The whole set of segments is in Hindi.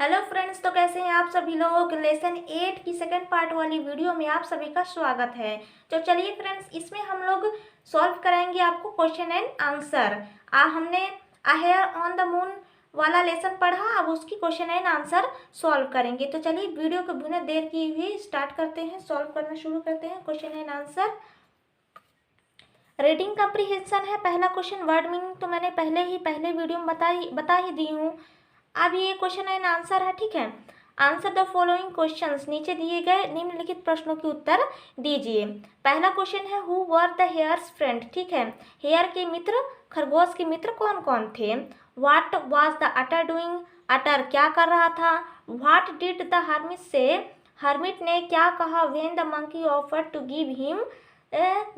हेलो फ्रेंड्स, तो कैसे हैं आप सभी लोग। लेसन 8 की सेकंड पार्ट वाली वीडियो में आप सभी का स्वागत है। तो चलिए फ्रेंड्स, इसमें हम लोग सॉल्व कराएंगे आपको क्वेश्चन एंड आंसर। हमने a hare on the moon वाला लेसन पढ़ा, अब उसकी क्वेश्चन एंड आंसर सॉल्व करेंगे। तो चलिए वीडियो को बिना देर किए हुए स्टार्ट करते हैं, सॉल्व करना शुरू करते हैं question and answer. Reading comprehension है पहला क्वेश्चन। वर्ड मीनिंग तो मैंने पहले वीडियो में बता ही दी हूँ। अब ये क्वेश्चन एंड आंसर है, ठीक है। आंसर द फॉलोइंग क्वेश्चंस, नीचे दिए गए निम्नलिखित प्रश्नों के उत्तर दीजिए। पहला क्वेश्चन है who were the hare's friend, ठीक है। हेयर के मित्र, खरगोश के मित्र कौन कौन थे। What was the otter doing, otter क्या कर रहा था। What did the hermit say, hermit ने क्या कहा। When the monkey offer to give him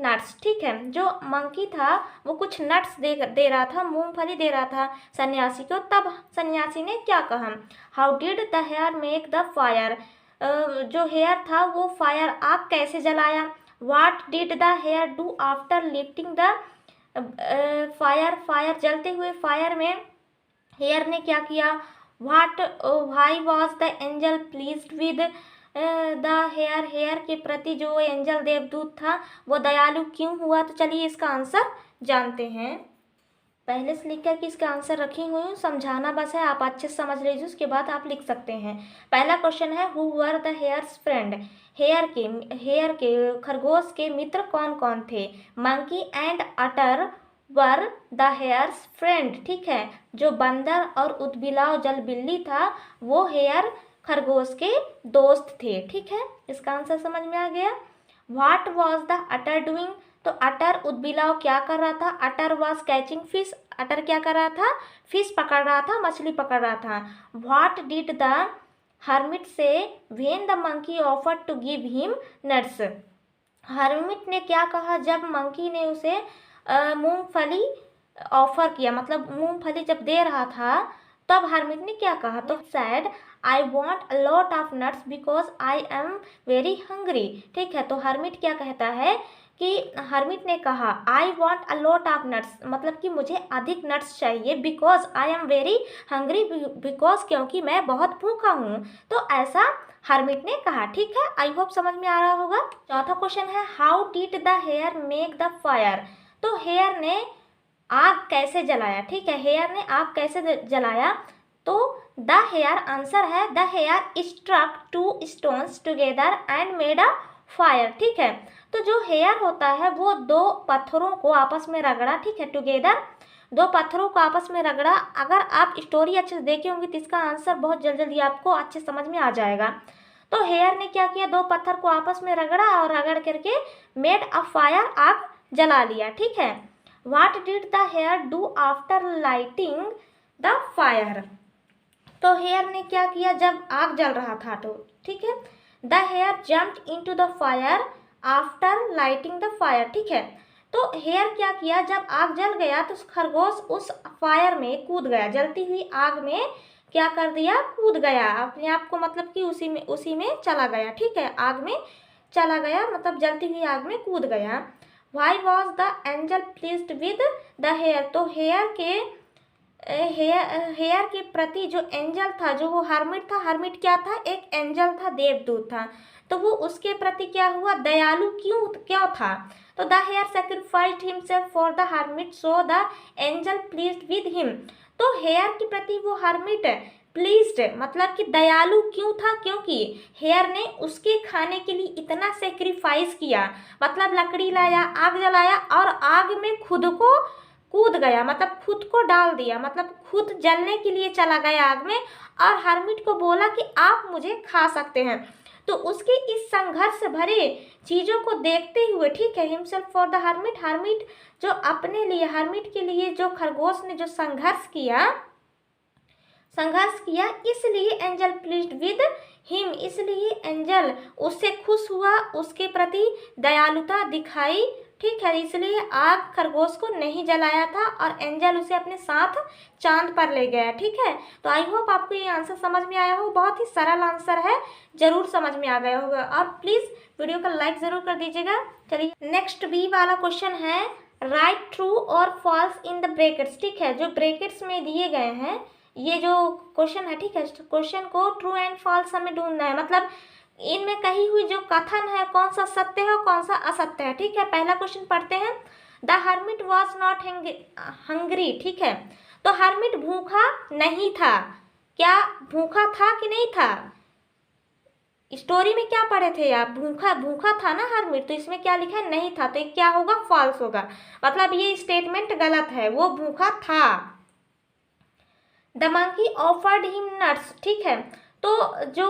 nuts, ठीक है। जो मंकी था वो कुछ नट्स दे रहा था, मूंगफली दे रहा था सन्यासी को, तब सन्यासी ने क्या कहा। How did the hare make the fire, जो हेयर था वो फायर आग कैसे जलाया। What did the hare do after lifting the fire, fire जलते हुए फायर में हेयर ने क्या किया। Why was the angel pleased with the hare, hare के प्रति जो एंजल देवदूत था वो दयालु क्यों हुआ। तो चलिए इसका आंसर जानते हैं। पहले से लिख कर के इसका आंसर रखी हुई हूँ, समझाना बस है, आप अच्छे से समझ लीजिए, उसके बाद आप लिख सकते हैं। पहला क्वेश्चन है who were the hare's friend, hare के खरगोश के मित्र कौन कौन थे। Monkey and otter were the hare's friend, ठीक है। जो बंदर और उदबिलाव जल बिल्ली था वो हेयर खरगोश के दोस्त थे, ठीक है। इसका आंसर समझ में आ गया। What was the otter doing, तो अटर उदबिलाव क्या कर रहा था। अटर वॉज कैचिंग फिश, अटर क्या कर रहा था, फिश पकड़ रहा था, मछली पकड़ रहा था। What did the hermit say when the monkey offer to give him nuts, hermit ने क्या कहा जब मंकी ने उसे मूंगफली ऑफर किया, मतलब मूंगफली जब दे रहा था तब हर्मिट ने क्या कहा। तो sad I want a lot of nuts because I am very hungry, ठीक है। तो हर्मिट क्या कहता है कि हर्मिट ने कहा I want a lot of nuts, मतलब कि मुझे अधिक नट्स चाहिए। Because I am very hungry, because क्योंकि मैं बहुत भूखा हूँ। तो ऐसा हर्मिट ने कहा, ठीक है। आई होप समझ में आ रहा होगा। चौथा क्वेश्चन है how did the hare make the fire, तो हेयर ने आग कैसे जलाया, ठीक है। हेयर ने आग कैसे जलाया, तो द हेयर आंसर है the hare struck two stones together and made a fire, ठीक है। तो जो हेयर होता है वो दो पत्थरों को आपस में रगड़ा, ठीक है। टुगेदर दो पत्थरों को आपस में रगड़ा। अगर आप स्टोरी अच्छे से देखे होंगे तो इसका आंसर बहुत जल्दी आपको अच्छे समझ में आ जाएगा। तो हेयर ने क्या किया, दो पत्थर को आपस में रगड़ा और रगड़ करके मेड अ फायर, आग जला लिया, ठीक है। What did the hare do after lighting the fire, तो हेयर ने क्या किया जब आग जल रहा था, तो ठीक है। The hare jumped into the fire after lighting the fire, ठीक है। तो हेयर क्या किया जब आग जल गया तो खरगोश उस फायर में कूद गया, जलती हुई आग में क्या कर दिया, कूद गया अपने आप को, मतलब कि उसी में चला गया, ठीक है। आग में चला गया मतलब जलती हुई आग में कूद गया। Why was the angel pleased with the hare, तो हेयर के प्रति जो एंजल था, जो वो हर्मिट था, हर्मिट क्या था, एक एंजल था, देवदूत था, तो वो उसके प्रति क्या हुआ, दयालु क्यों था। तो the hare sacrificed himself for the hermit so the angel pleased with him, तो हेयर के प्रति वो हर्मिट प्लीज्ड मतलब कि दयालु क्यों था, क्योंकि हेयर ने उसके खाने के लिए इतना सेक्रीफाइस किया, मतलब लकड़ी लाया, आग जलाया और आग में खुद को कूद गया, मतलब खुद को डाल दिया, मतलब खुद जलने के लिए चला गया आग में और हर्मिट को बोला कि आप मुझे खा सकते हैं। तो उसके इस संघर्ष भरे चीज़ों को देखते हुए, ठीक है, himself for the hermit, hermit जो अपने लिए, हर्मिट के लिए जो खरगोश ने जो संघर्ष किया, इसलिए एंजल प्लीज्ड विद हिम, इसलिए एंजल उससे खुश हुआ, उसके प्रति दयालुता दिखाई, ठीक है। इसलिए आग खरगोश को नहीं जलाया था और एंजल उसे अपने साथ चांद पर ले गया, ठीक है। तो आई होप आपको ये आंसर समझ में आया हो, बहुत ही सरल आंसर है, जरूर समझ में आ गया होगा। और प्लीज़ वीडियो को लाइक ज़रूर कर दीजिएगा। चलिए नेक्स्ट बी वाला क्वेश्चन है राइट ट्रू और फॉल्स इन द ब्रैकेट्स, ठीक है। जो ब्रैकेट्स में दिए गए हैं ये जो क्वेश्चन है, ठीक है, क्वेश्चन को ट्रू एंड फॉल्स हमें ढूंढना है, मतलब इनमें कही हुई जो कथन है कौन सा सत्य है और कौन सा असत्य है, ठीक है। पहला क्वेश्चन पढ़ते हैं। The hermit was not hungry, ठीक है, तो हर्मिट भूखा नहीं था। क्या भूखा था कि नहीं था? स्टोरी में क्या पढ़े थे आप? भूखा भूखा था ना हर्मिट, तो इसमें क्या लिखा है? नहीं था, तो ये क्या होगा? फॉल्स होगा, मतलब ये स्टेटमेंट गलत है, वो भूखा था। The monkey offered him nuts, ठीक है, तो जो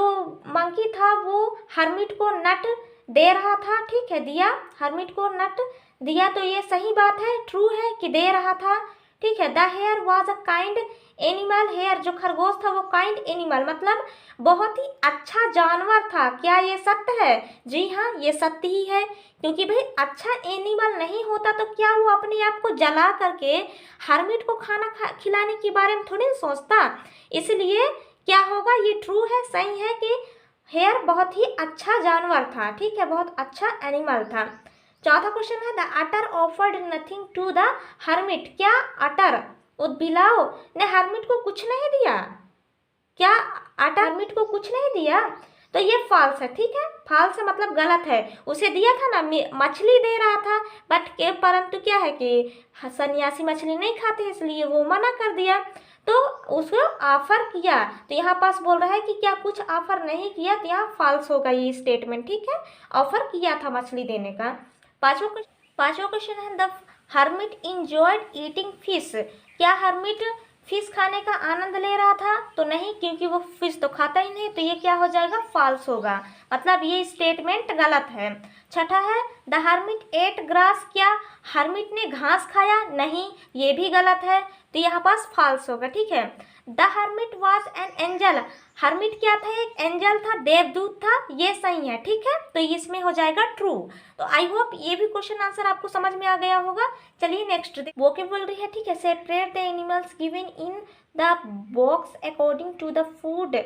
मंकी था वो हर्मिट को नट दे रहा था, ठीक है, दिया, हर्मिट को नट दिया, तो ये सही बात है, ट्रू है कि दे रहा था, ठीक है। The hare was a kind animal, hare जो खरगोश था वो काइंड एनिमल, मतलब बहुत ही अच्छा जानवर था। क्या ये सत्य है? जी हाँ, ये सत्य ही है, क्योंकि भाई अच्छा एनिमल नहीं होता तो क्या वो अपने आप को जला करके हर्मिट को खाना खिलाने के बारे में थोड़ी सोचता। इसलिए क्या होगा? ये ट्रू है, सही है कि हेयर बहुत ही अच्छा जानवर था, ठीक है, बहुत अच्छा एनिमल था। चौथा क्वेश्चन है, the otter offered nothing to the hermit, क्या अटर उदबिलाव ने हर्मिट को कुछ नहीं दिया? क्या अटर हर्मिट को कुछ नहीं दिया? तो ये फॉल्स है, ठीक है, फॉल्स है मतलब गलत है। उसे दिया था ना, मछली दे रहा था, बट के परंतु क्या है कि सन्यासी मछली नहीं खाते, इसलिए वो मना कर दिया, तो उसको ऑफर किया। तो यहाँ पास बोल रहा है कि क्या कुछ ऑफर नहीं किया, तो यहाँ फॉल्स होगा ये स्टेटमेंट, ठीक है, ऑफर किया था मछली देने का। पांचवा क्वेश्चन है, the hermit enjoyed eating fish, क्या हर्मिट फिश खाने का आनंद ले रहा था? तो नहीं, क्योंकि वो फिश तो खाता ही नहीं, तो ये क्या हो जाएगा? फॉल्स होगा, मतलब ये स्टेटमेंट गलत है। छठा है, द हर्मिट एट ग्रास, क्या हर्मिट ने घास खाया? नहीं, ये भी गलत है, तो यहाँ पास फॉल्स होगा, ठीक है। The hermit was an angel, hermit क्या था? एक एंजल था, देवदूत था, ये सही है, ठीक है, तो इसमें हो जाएगा ट्रू। तो आई होप ये भी क्वेश्चन आंसर आपको समझ में आ गया होगा। चलिए नेक्स्ट वोकेबुलरी है, ठीक है। Separate the animals given in the box according to the food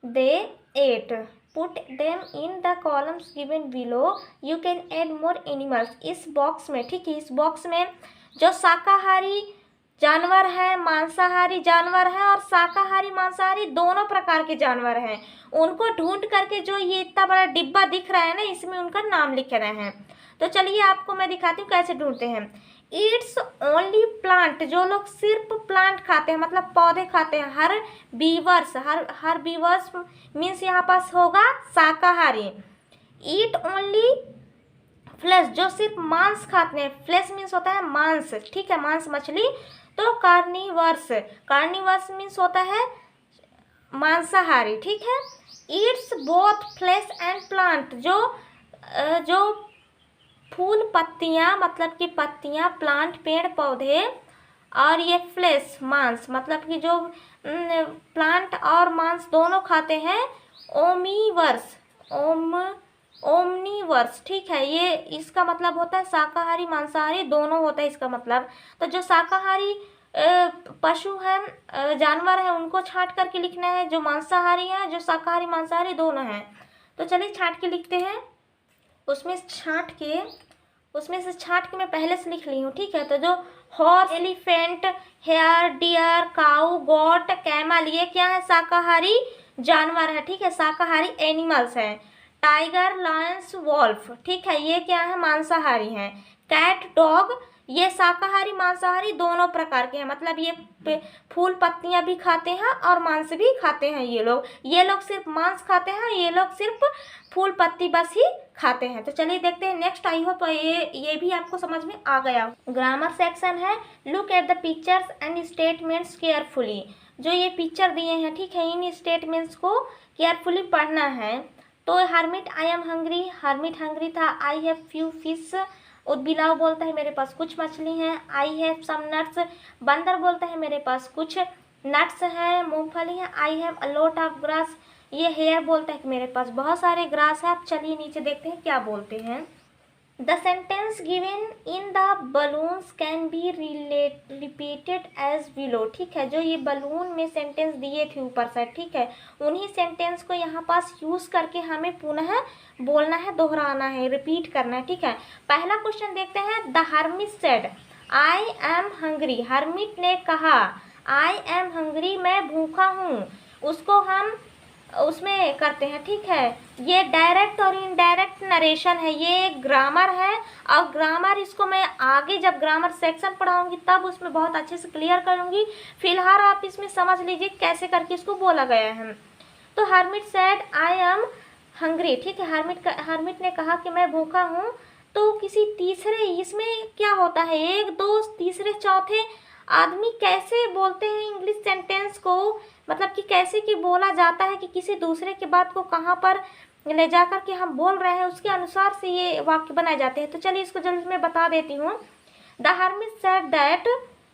they ate, put them in the columns given below, you can add more animals. इस बॉक्स में, ठीक है, इस बॉक्स में जो शाकाहारी जानवर है, मांसाहारी जानवर है और शाकाहारी मांसाहारी दोनों प्रकार के जानवर हैं, उनको ढूंढ करके जो ये इतना बड़ा डिब्बा दिख रहा है ना, इसमें उनका नाम लिख रहे हैं। तो चलिए आपको मैं दिखाती हूँ कैसे ढूंढते हैं। इट्स ओनली प्लांट, जो लोग सिर्फ प्लांट खाते हैं, मतलब पौधे खाते हैं, हर बीवर्स मीन्स यहाँ पास होगा शाकाहारी। ईट ओनली फ्लेश, जो सिर्फ मांस खाते हैं, फ्लेश मीन्स होता है मांस, ठीक है, मांस मछली। तो कार्निवर्स, कार्निवर्स मीन्स होता है मांसाहारी, ठीक है। Eats both flesh and plant, जो फूल पत्तियां, मतलब कि पत्तियां, प्लांट पेड़ पौधे, और ये फ्लेश मांस, मतलब कि जो प्लांट और मांस दोनों खाते हैं, ओमीवर्स, ओमनीवर्स, ठीक है, ये इसका मतलब होता है शाकाहारी मांसाहारी दोनों होता है इसका मतलब। तो जो शाकाहारी पशु हैं, जानवर हैं, उनको छांट करके लिखना है, जो मांसाहारी हैं, जो शाकाहारी मांसाहारी दोनों हैं। तो चलिए छांट के लिखते हैं। उसमें से छांट के मैं पहले से लिख ली हूँ, ठीक है। तो जो हॉर्स, एलिफेंट, हेयर, डियर, काऊ, गोट, कैमल, ये क्या है? शाकाहारी जानवर है, ठीक है, शाकाहारी एनिमल्स हैं। टाइगर, लायंस, वॉल्फ, ठीक है, ये क्या है? मांसाहारी हैं। कैट, डॉग, ये शाकाहारी मांसाहारी दोनों प्रकार के हैं, मतलब ये फूल पत्तियां भी खाते हैं और मांस भी खाते हैं। ये लोग सिर्फ मांस खाते हैं, ये लोग सिर्फ फूल पत्ती बस ही खाते हैं। तो चलिए देखते हैं नेक्स्ट। आई होप ये भी आपको समझ में आ गया। ग्रामर सेक्शन है। Look at the pictures and statements carefully, जो ये पिक्चर दिए हैं, ठीक है, इन स्टेटमेंट्स को केयरफुली पढ़ना है। तो hermit, I am hungry, hermit hungry था। आई हैव फ्यू फिश, उदबिलाव बोलता है मेरे पास कुछ मछली हैं। आई हैव सम नट्स, बंदर बोलता है मेरे पास कुछ नट्स हैं, मूंगफली है। I have a lot of grass, ये हेयर बोलता है कि मेरे पास बहुत सारे ग्रास है। आप चलिए नीचे देखते हैं क्या बोलते हैं। The sentence given in the balloons can be repeated as below, ठीक है, जो ये बलून में सेंटेंस दिए थे ऊपर से, ठीक है, उन्हीं सेंटेंस को यहाँ पास यूज करके हमें पुनः बोलना है, दोहराना है, रिपीट करना है, ठीक है। पहला क्वेश्चन देखते हैं। The hermit said I am hungry, hermit ने कहा आई एम हंग्री, मैं भूखा हूँ, उसको हम उसमें करते हैं, ठीक है। ये डायरेक्ट और इनडायरेक्ट नरेशन है, ये ग्रामर है, और ग्रामर इसको मैं आगे जब ग्रामर सेक्शन पढ़ाऊंगी तब उसमें बहुत अच्छे से क्लियर करूंगी। फिलहाल आप इसमें समझ लीजिए कैसे करके इसको बोला गया है। तो hermit said I am hungry, ठीक है। हर्मिट ने कहा कि मैं भूखा हूँ। तो किसी तीसरे, इसमें क्या होता है, एक दो तीसरे चौथे आदमी कैसे बोलते हैं इंग्लिश सेंटेंस को, मतलब कि कैसे कि बोला जाता है कि किसी दूसरे की बात को कहाँ पर ले जाकर के हम बोल रहे हैं, उसके अनुसार से ये वाक्य बनाए जाते हैं। तो चलिए इसको जल्दी मैं बता देती हूँ। द हर्मिट सेड दैट,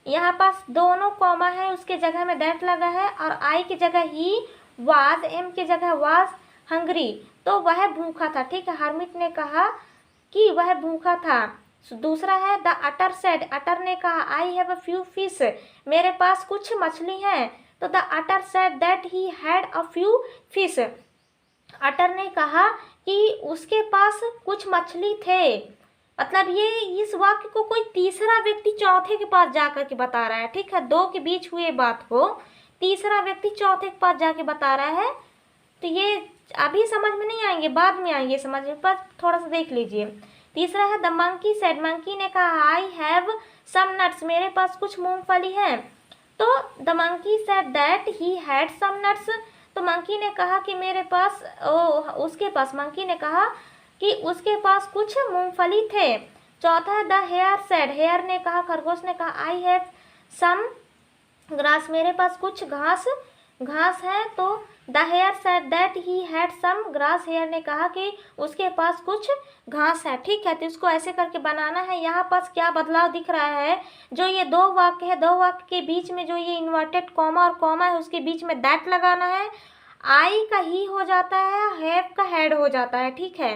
यहाँ पास दोनों कॉमा है, उसके जगह में दैट लगा है, और आई की जगह ही, वाज, एम की जगह वाज हंग्री, तो वह भूखा था, ठीक है। हर्मिट ने कहा कि वह भूखा था। दूसरा है द अटर सेड, अटर ने कहा I have a few fish, मेरे पास कुछ मछली है। तो the otter said that he had a few fish, otter ने कहा कि उसके पास कुछ मछली थे। मतलब ये इस वाक्य को कोई तीसरा व्यक्ति चौथे के पास जाकर के बता रहा है, ठीक है। दो के बीच हुए बात को तीसरा व्यक्ति चौथे के पास जाके बता रहा है। तो ये अभी समझ में नहीं आएंगे, बाद में आएंगे समझ में, पर थोड़ा सा देख लीजिए। तीसरा है द मंकी सेड, मंकी ने कहा आई हैव सम नट्स, मेरे पास कुछ मूंगफली है। तो the monkey said that he had some nuts, तो मंकी ने कहा कि मेरे पास उसके पास, मंकी ने कहा कि उसके पास कुछ मूंगफली थे। चौथा है द हेयर सेड, हेयर ने कहा, खरगोश ने कहा आई हैव सम ग्रास, मेरे पास कुछ घास है। तो the hare said that he had some grass, hare ने कहा कि उसके पास कुछ घास है, ठीक है। तो इसको ऐसे करके बनाना है। यहाँ पास क्या बदलाव दिख रहा है, जो ये दो वाक्य है, दो वाक्य के बीच में जो ये इन्वर्टेड कॉमा और कॉमा है उसके बीच में दैट लगाना है। आई का ही हो जाता है, हैव का हैड हो जाता है, ठीक है।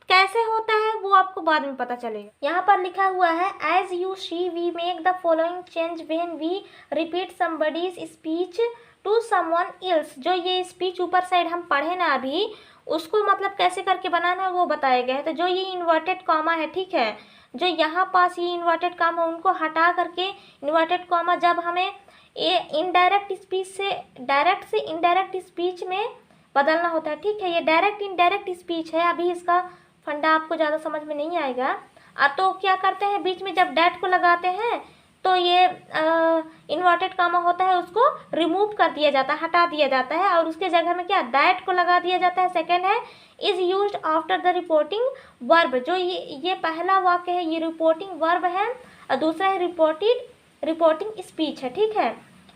कैसे होता है वो आपको बाद में पता चलेगा। यहाँ पर लिखा हुआ है as you see we make the following change when we repeat somebody's speech to someone else, जो ये स्पीच ऊपर साइड हम पढ़े ना अभी, उसको मतलब कैसे करके बनाना है वो बताया गया है। तो जो ये इन्वर्टेड कॉमा है, ठीक है, जो यहाँ पास ये इन्वर्टेड कॉमा उनको हटा करके इन्वर्टेड कॉमा जब हमें ये इनडायरेक्ट स्पीच से डायरेक्ट से इनडायरेक्ट स्पीच में बदलना होता है, ठीक है। ये डायरेक्ट इनडायरेक्ट स्पीच है, अभी इसका फंडा आपको ज़्यादा समझ में नहीं आएगा। तो क्या करते हैं, बीच में जब डैट को लगाते हैं तो ये इन्वर्टेड कॉमा होता है, उसको रिमूव कर दिया जाता है, हटा दिया जाता है, और उसके जगह में क्या दैट को लगा दिया जाता है। सेकेंड है is used after the reporting verb, जो ये पहला वाक्य है ये रिपोर्टिंग वर्ब है, और दूसरा है रिपोर्टिंग स्पीच है, ठीक है।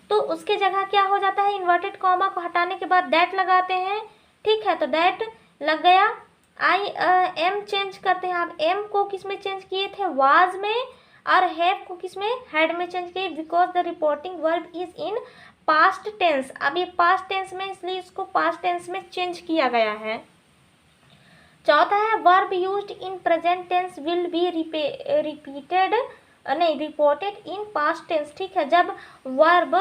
तो उसके जगह क्या हो जाता है, इन्वर्टेड कॉमा को हटाने के बाद दैट लगाते हैं, ठीक है। तो दैट लग गया। आई एम चेंज करते हैं, आप एम को किस में चेंज किए थे, वाज में, और हैव को किस में, हैड में चेंज किए, because the reporting verb is in past tense. अब ये पास्ट टेंस में, इसलिए इसको पास्ट टेंस में चेंज किया गया है। चौथा है verb used in present tense will be repeated reported in past tense, ठीक है। जब वर्ब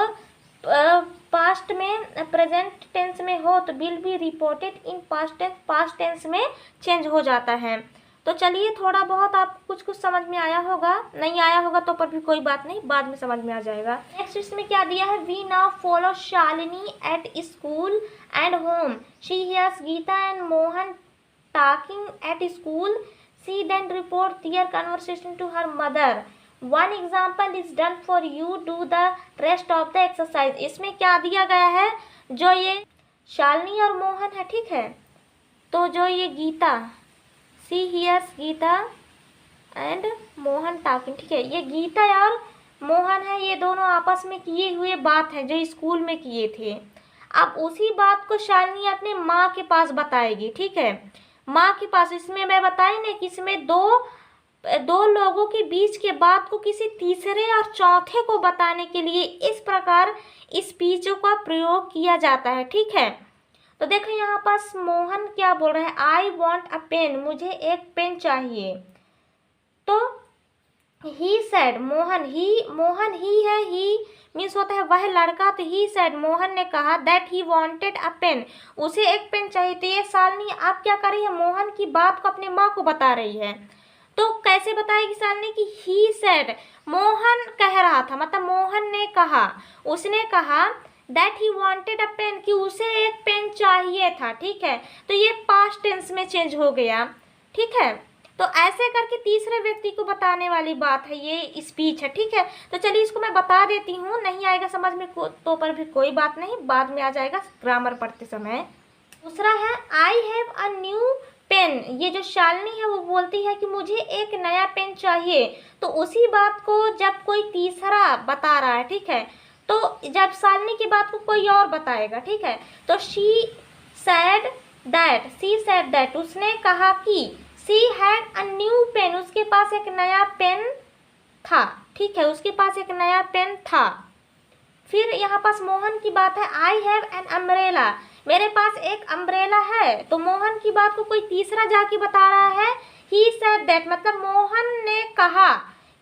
पास्ट में प्रेजेंट टेंस में हो तो will be reported in past tense में चेंज हो जाता है। तो चलिए थोड़ा बहुत आपको कुछ समझ में आया होगा, नहीं आया होगा तो पर भी कोई बात नहीं, बाद में समझ में आ जाएगा। नेक्स्ट इसमें क्या दिया है, we now follow Shalini at school and home, she hears Gita and Mohan talking at school, she then report their conversation to her mother, one example is done for you, do the rest of the exercise. इसमें क्या दिया गया है, जो ये शालिनी और मोहन है, ठीक है, तो जो ये Geeta, see here's Gita and Mohan talking, ठीक है, ये गीता और मोहन है, ये दोनों आपस में किए हुए बात है जो स्कूल में किए थे। अब उसी बात को शालिनी अपने माँ के पास बताएगी, ठीक है, माँ के पास। इसमें मैं बताई ना कि इसमें दो लोगों के बीच के बात को किसी तीसरे और चौथे को बताने के लिए इस प्रकार स्पीचों का प्रयोग किया जाता है, ठीक है। तो देखो यहाँ पास मोहन क्या बोल रहा है, आई वॉन्ट अ पेन, मुझे एक पेन चाहिए। तो ही सेड, मोहन ही है, ही मीन्स होता है वह लड़का, तो ही सेड, मोहन ने कहा that he wanted a pen, उसे एक पेन चाहिए। तो ये शालिनी आप क्या कर रही है, मोहन की बात को अपने माँ को बता रही है। तो कैसे बताएगी शालिनी कि ही सेड, मोहन कह रहा था, मतलब मोहन ने कहा, उसने कहा that he wanted a pen, कि उसे एक पेन चाहिए था। ठीक है, तो ये पास्ट टेंस में चेंज हो गया। ठीक है, तो ऐसे करके तीसरे व्यक्ति को बताने वाली बात है, ये स्पीच है। ठीक है, तो चलिए इसको मैं बता देती हूँ, नहीं आएगा समझ में तो पर भी कोई बात नहीं, बाद में आ जाएगा ग्रामर पढ़ते समय। दूसरा है I have a new pen, ये जो शालिनी है वो बोलती है कि मुझे एक नया पेन चाहिए। तो उसी बात को जब कोई तीसरा बता रहा है, ठीक है, तो जब शालिनी की बात को कोई और बताएगा, ठीक है, तो शी सेड दैट, उसने कहा कि she had a new pen, उसके पास एक नया पेन था। ठीक है, उसके पास एक नया पेन था। फिर यहाँ पास मोहन की बात है, आई हैव एन अम्ब्रेला, मेरे पास एक अम्ब्रेला है। तो मोहन की बात को कोई तीसरा जाके बता रहा है, ही सेड दैट, मतलब मोहन ने कहा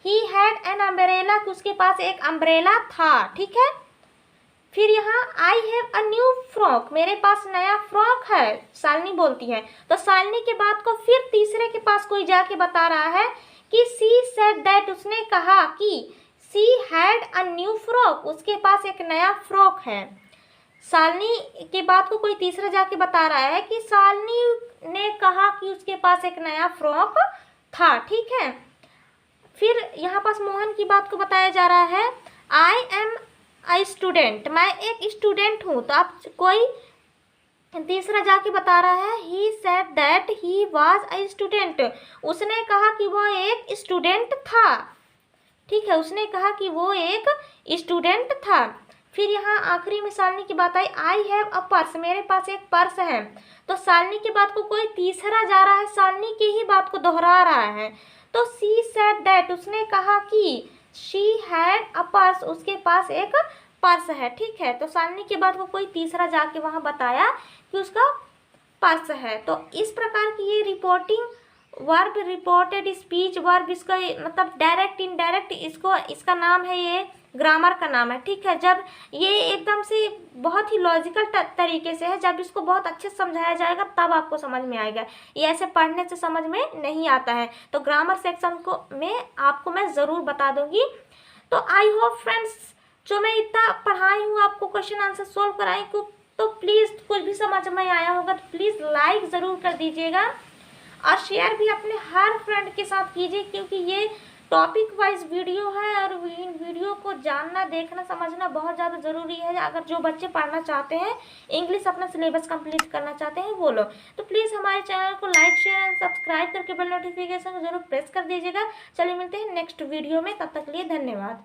ही हैड एन अम्ब्रेला, कि उसके पास एक अम्ब्रेला था। ठीक है, फिर यहाँ आई हैव अ न्यू फ्रॉक, मेरे पास नया फ्रॉक है, शालिनी बोलती है। तो शालिनी के बात को फिर तीसरे के पास कोई जाके बता रहा है कि सी सेड दैट, उसने कहा कि she had a new frock, उसके पास एक नया फ्रॉक है। शालिनी के बात को कोई तीसरा जाके बता रहा है कि शालिनी ने कहा कि उसके पास एक नया फ्रॉक था। ठीक है, फिर यहाँ पास मोहन की बात को बताया जा रहा है, आई एम आई स्टूडेंट, मैं एक स्टूडेंट हूँ। तो आप कोई तीसरा जाके बता रहा है, he said that he was a student, उसने कहा कि वो एक स्टूडेंट था। ठीक है, उसने कहा कि वो एक स्टूडेंट था। फिर यहाँ आखिरी में शालिनी की बात आई, आई हैव अ पर्स, मेरे पास एक पर्स है। तो शालिनी की बात को कोई तीसरा जा रहा है, शालिनी की ही बात को दोहरा रहा है। तो सी सेड दैट, उसने कहा कि शी हैड अ पर्स, उसके पास एक पर्स है। ठीक है, तो शालिनी की बात को कोई तीसरा जाके वहाँ बताया कि उसका पर्स है। तो इस प्रकार की ये reporting verb, reported speech verb, इसका मतलब डायरेक्ट इनडायरेक्ट, इसका नाम है, ये ग्रामर का नाम है। ठीक है, जब ये एकदम से बहुत ही लॉजिकल तरीके से है, जब इसको बहुत अच्छे से समझाया जाएगा तब आपको समझ में आएगा, ये ऐसे पढ़ने से समझ में नहीं आता है। तो ग्रामर सेक्शन को में आपको मैं ज़रूर बता दूंगी। तो आई होप फ्रेंड्स, जो मैं इतना पढ़ाई हूँ आपको, क्वेश्चन आंसर सोल्व कराई को, तो प्लीज़ कुछ भी समझ में आया होगा तो प्लीज़ लाइक ज़रूर कर दीजिएगा और शेयर भी अपने हर फ्रेंड के साथ कीजिए, क्योंकि ये टॉपिक वाइज वीडियो है और इन वीडियो को जानना, देखना, समझना बहुत ज़्यादा ज़रूरी है। अगर जो बच्चे पढ़ना चाहते हैं, इंग्लिश अपना सिलेबस कंप्लीट करना चाहते हैं वो लोग, तो प्लीज़ हमारे चैनल को लाइक, शेयर एंड सब्सक्राइब करके बेल नोटिफिकेशन जरूर प्रेस कर दीजिएगा। चलिए मिलते हैं नेक्स्ट वीडियो में, तब तक के लिए धन्यवाद।